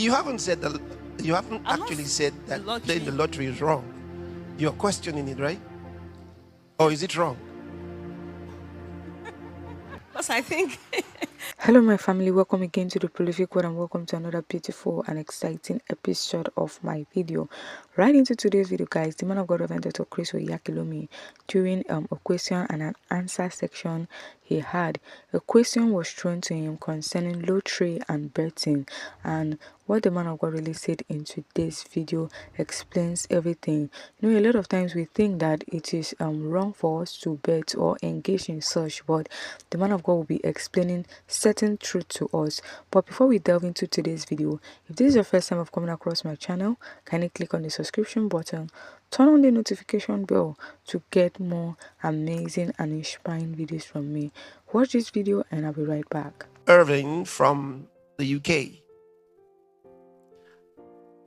You haven't said that. You haven't actually said that playing the lottery is wrong. You're questioning it, right? Or is it wrong? Because I think Hello, my family. Welcome again to the Prolific Word and welcome to another beautiful and exciting episode of my video. Right into today's video, guys, the man of God of Dr. Chris Oyakhylome during a question and an answer section he had. A question was thrown to him concerning lottery and betting, and what the man of God really said in today's video explains everything. You know, a lot of times we think that it is wrong for us to bet or engage in such, but the man of God will be explaining certain truth to us. But before we delve into today's video, if this is your first time of coming across my channel, kindly click on the subscription button, turn on the notification bell to get more amazing and inspiring videos from me. Watch this video and I'll be right back. Irving from the UK.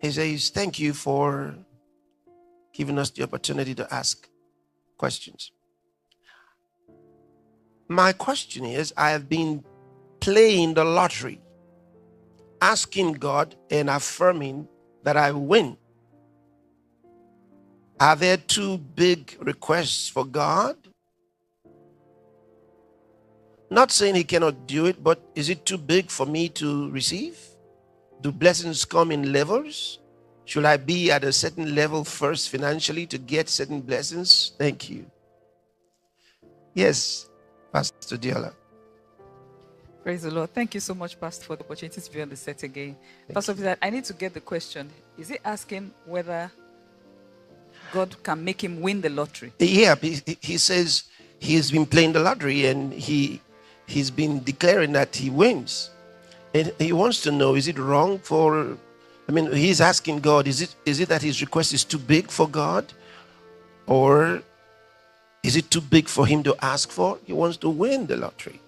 He says, thank you for giving us the opportunity to ask questions. My question is, I have been playing the lottery, asking God and affirming that I win. Are there two big requests for God? Not saying he cannot do it, but is it too big for me to receive? Do blessings come in levels? Should I be at a certain level first financially to get certain blessings? Thank you. Yes, Pastor Diola. praise the Lord. Thank you so much, Pastor, for the opportunity to be on the set again. Pastor Peter, I need to get the question. Is he asking whether God can make him win the lottery? Yeah, he says he's been playing the lottery and he's been declaring that he wins. And he wants to know, is it wrong for, he's asking God, is it that his request is too big for God? Or is it too big for him to ask for? He wants to win the lottery.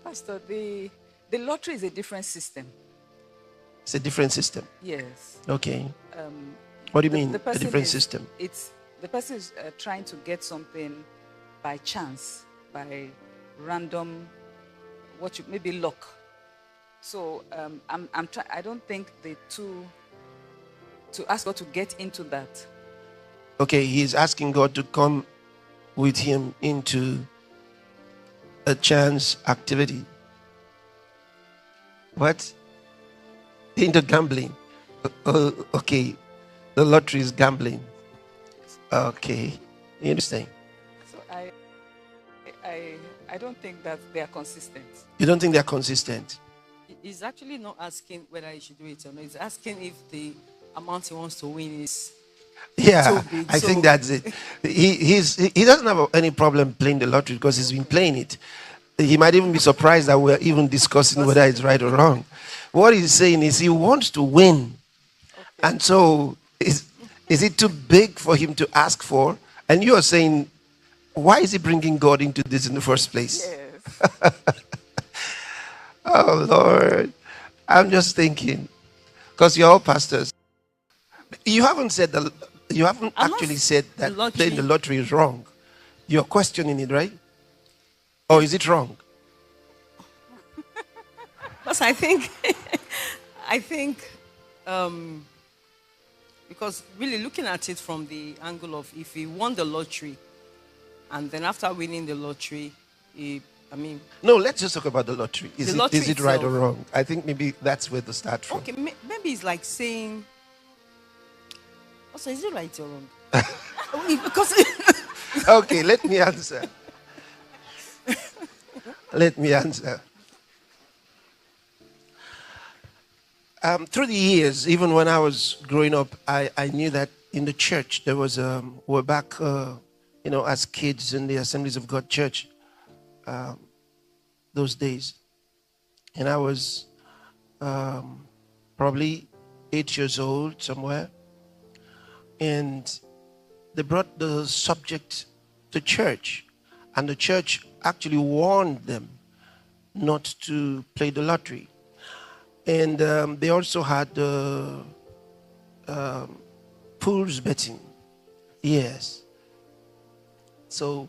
Pastor, the lottery is a different system. It's a different system. Yes. Okay. What do you mean, a different is, system? The person is trying to get something by chance, by random, maybe luck. So I don't think to ask God to get into that. Okay, he's asking God to come with him into a chance activity. What? Into gambling. Okay, the lottery is gambling. Okay, interesting. So I don't think that they are consistent. You don't think they're consistent? He's actually not asking whether he should do it or not. He's asking if the amount he wants to win is yeah, so big. I think that's it. He doesn't have any problem playing the lottery because he's been playing it. He might even be surprised that we're even discussing whether it's right or wrong. What he's saying is he wants to win. Okay. And so is it too big for him to ask for? And you are saying, why is he bringing God into this in the first place? Yes. Oh, Lord. I'm just thinking, because you're all pastors. You haven't said that. You haven't actually said that playing the lottery is wrong. You're questioning it, right? Or is it wrong? Because I think, because really looking at it from the angle of if he won the lottery, and then after winning the lottery, no, let's just talk about the lottery. Is it itself, right or wrong? I think maybe that's where to start from. Okay, maybe it's like saying, also, is it right or wrong? Because okay, let me answer. Let me answer. Through the years, even when I was growing up, I knew that in the church there was we're back, as kids in the Assemblies of God church those days, and I was probably 8 years old somewhere, and they brought the subject to church, and the church actually warned them not to play the lottery. And they also had pools betting. Yes. So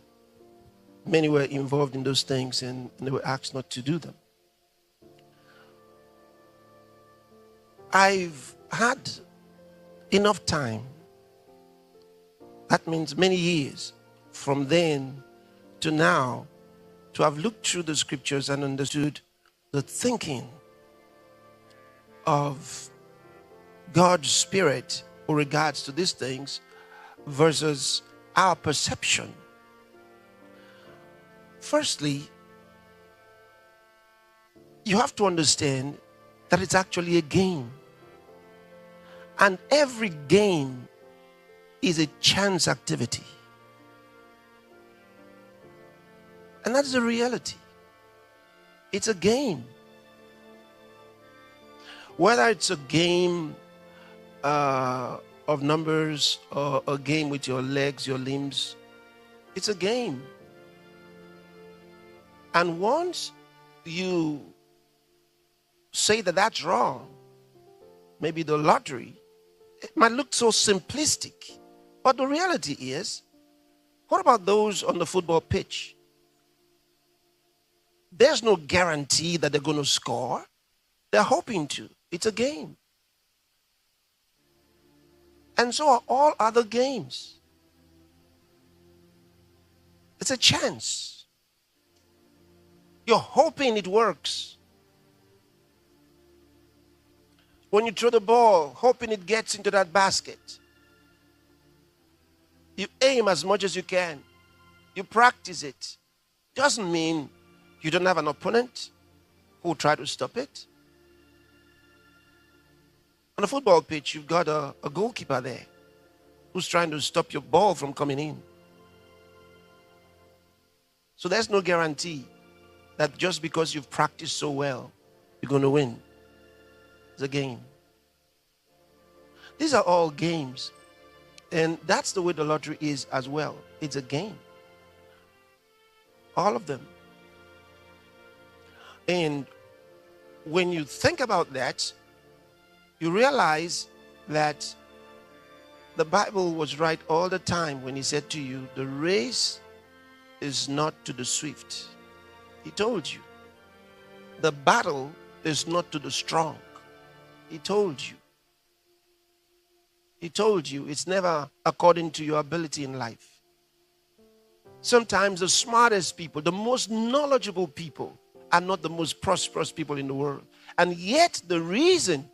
many were involved in those things and they were asked not to do them. I've had enough time, that means many years, from then to now, to have looked through the scriptures and understood the thinking of God's Spirit with regards to these things versus our perception. Firstly, you have to understand that it's actually a game. And every game is a chance activity. And that's the reality. It's a game. Whether it's a game of numbers or a game with your legs, your limbs, it's a game. And once you say that that's wrong, maybe the lottery, it might look so simplistic. But the reality is, what about those on the football pitch? There's no guarantee that they're going to score. They're hoping to. It's a game. And so are all other games. It's a chance. You're hoping it works. When you throw the ball, hoping it gets into that basket. You aim as much as you can. You practice it. Doesn't mean you don't have an opponent who will try to stop it. On a football pitch, you've got a goalkeeper there who's trying to stop your ball from coming in. So there's no guarantee that just because you've practiced so well, you're going to win. It's a game. These are all games. And that's the way the lottery is as well. It's a game. All of them. And when you think about that, you realize that the Bible was right all the time when he said to you, the race is not to the swift. He told you. The battle is not to the strong. He told you. He told you it's never according to your ability in life. Sometimes the smartest people, the most knowledgeable people are not the most prosperous people in the world. And yet the reason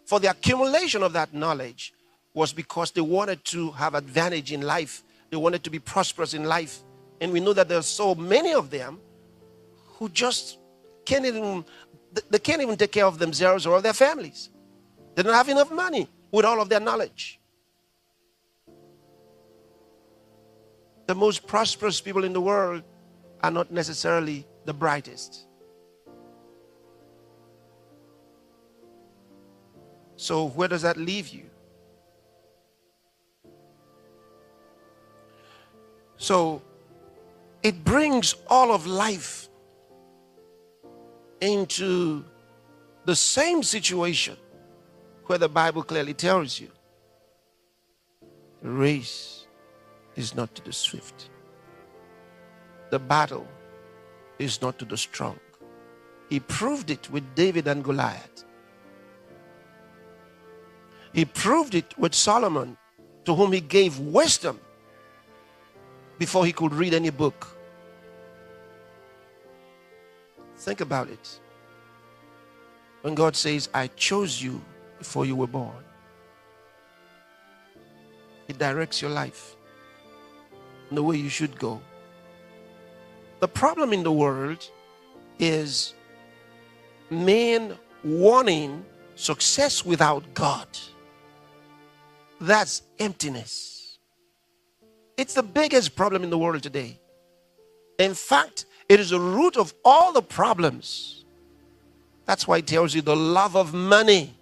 for the accumulation of that knowledge was because they wanted to have advantage in life. They wanted to be prosperous in life. And we know that there are so many of them who just can't even take care of themselves or of their families. They don't have enough money with all of their knowledge. The most prosperous people in the world are not necessarily the brightest. So where does that leave you? So it brings all of life into the same situation where the Bible clearly tells you the race is not to the swift. The battle is not to the strong. He proved it with David and Goliath. He proved it with Solomon, to whom he gave wisdom before he could read any book. Think about it. When God says, I chose you before you were born, it directs your life in the way you should go. The problem in the world is men wanting success without God. That's emptiness. It's the biggest problem in the world today. In fact, it is the root of all the problems. That's why it tells you the love of money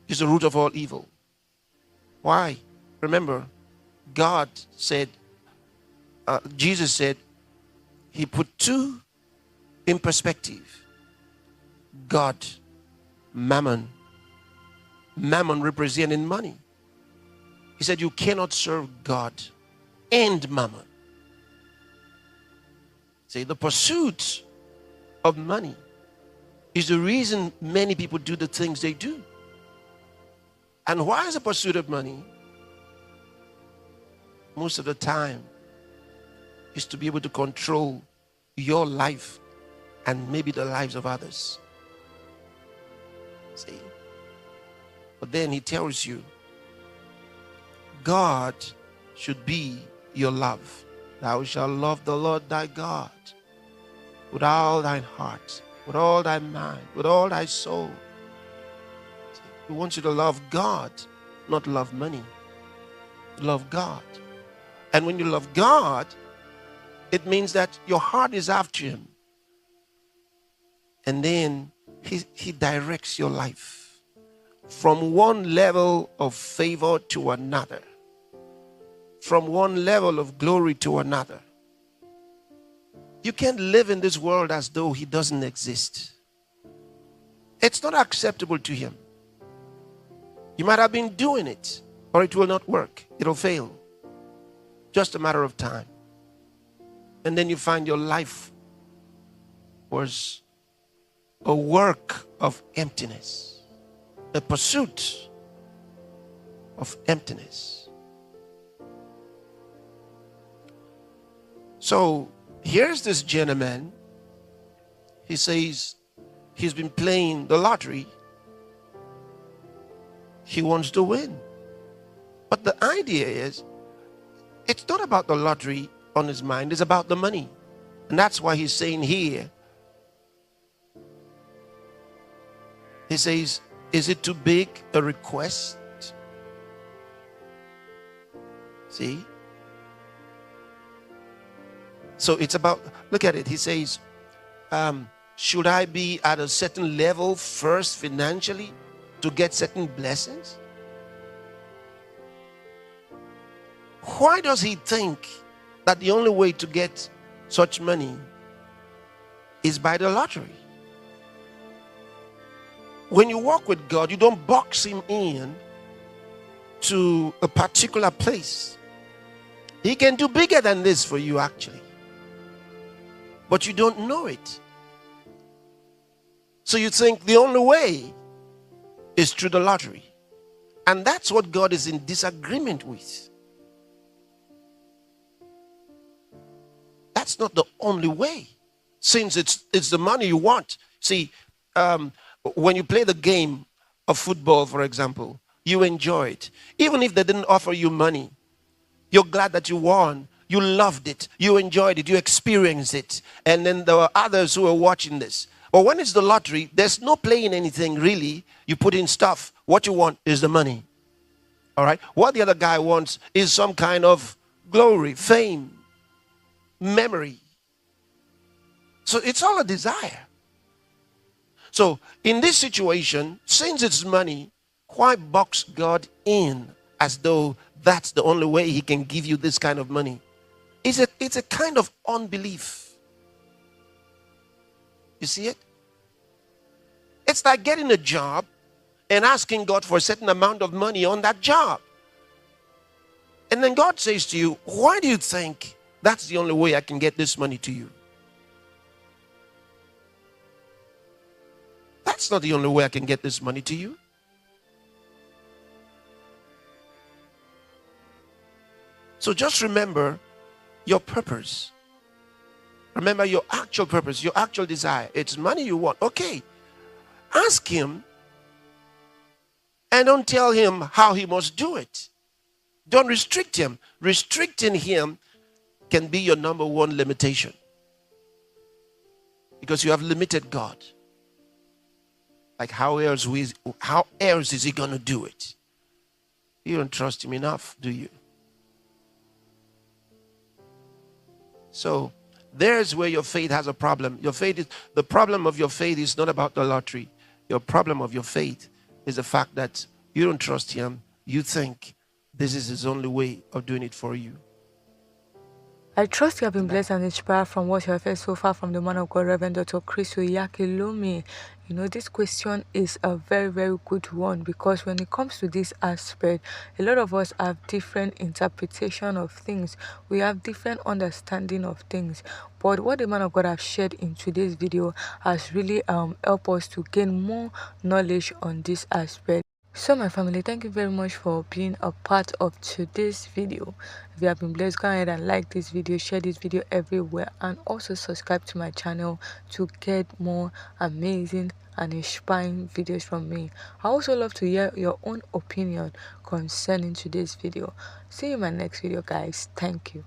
is the root of all evil. Why? Remember, God said, Jesus said, he put two in perspective. God, mammon. Mammon representing money. He said you cannot serve God and mammon. See, the pursuit of money Is the reason many people do the things they do. And why is the pursuit of money? Most of the time is to be able to control your life and maybe the lives of others. See? But then he tells you, God should be your love. Thou shalt love the Lord thy God with all thine heart, with all thy mind, with all thy soul. He wants you to love God, not love money. Love God. And when you love God, it means that your heart is after him. And then he directs your life from one level of favor to another, from one level of glory to another. You can't live in this world as though he doesn't exist. It's not acceptable to him. You might have been doing it, or it will not work. It'll fail. Just a matter of time. And then you find your life was a work of emptiness, a pursuit of emptiness. So here's this gentleman. He says he's been playing the lottery. He wants to win. But the idea is, it's not about the lottery on his mind, it's about the money. And that's why he's saying here, he says, is it too big a request? See? So it's about, look at it. He says, should I be at a certain level first financially to get certain blessings? Why does he think that the only way to get such money is by the lottery? When you walk with God, you don't box him in to a particular place. He can do bigger than this for you, actually. But you don't know it. So you think the only way is through the lottery. And that's what God is in disagreement with. That's not the only way. Since it's the money you want. See, when you play the game of football, for example, you enjoy it. Even if they didn't offer you money, you're glad that you won. You loved it. You enjoyed it. You experienced it. And then there were others who were watching this. But when it's the lottery, there's no playing anything really. You put in stuff. What you want is the money. All right? What the other guy wants is some kind of glory, fame, memory. So it's all a desire. So in this situation, since it's money, why box God in as though that's the only way he can give you this kind of money? It's a kind of unbelief. You see it? It's like getting a job and asking God for a certain amount of money on that job. And then God says to you, why do you think that's the only way I can get this money to you? That's not the only way I can get this money to you. So just remember your purpose. Remember your actual purpose, your actual desire. It's money you want. Okay. Ask him and don't tell him how he must do it. Don't restrict him. Restricting him can be your number one limitation. Because you have limited God. Like how else is he going to do it? You don't trust him enough, do you? So there's where your faith has a problem. The problem of your faith is not about the lottery. Your problem of your faith is the fact that you don't trust him. You think this is his only way of doing it for you. I trust you have been blessed and inspired from what you have heard so far from the man of God, Reverend Dr. Chris Oyakhylome. You know, this question is a very, very good one, because when it comes to this aspect, a lot of us have different interpretation of things. We have different understanding of things. But what the man of God have shared in today's video has really helped us to gain more knowledge on this aspect. So my family, thank you very much for being a part of today's video. If you have been blessed, go ahead and like this video, share this video everywhere, and also subscribe to my channel to get more amazing and inspiring videos from me. I also love to hear your own opinion concerning today's video. See you in my next video, guys. Thank you.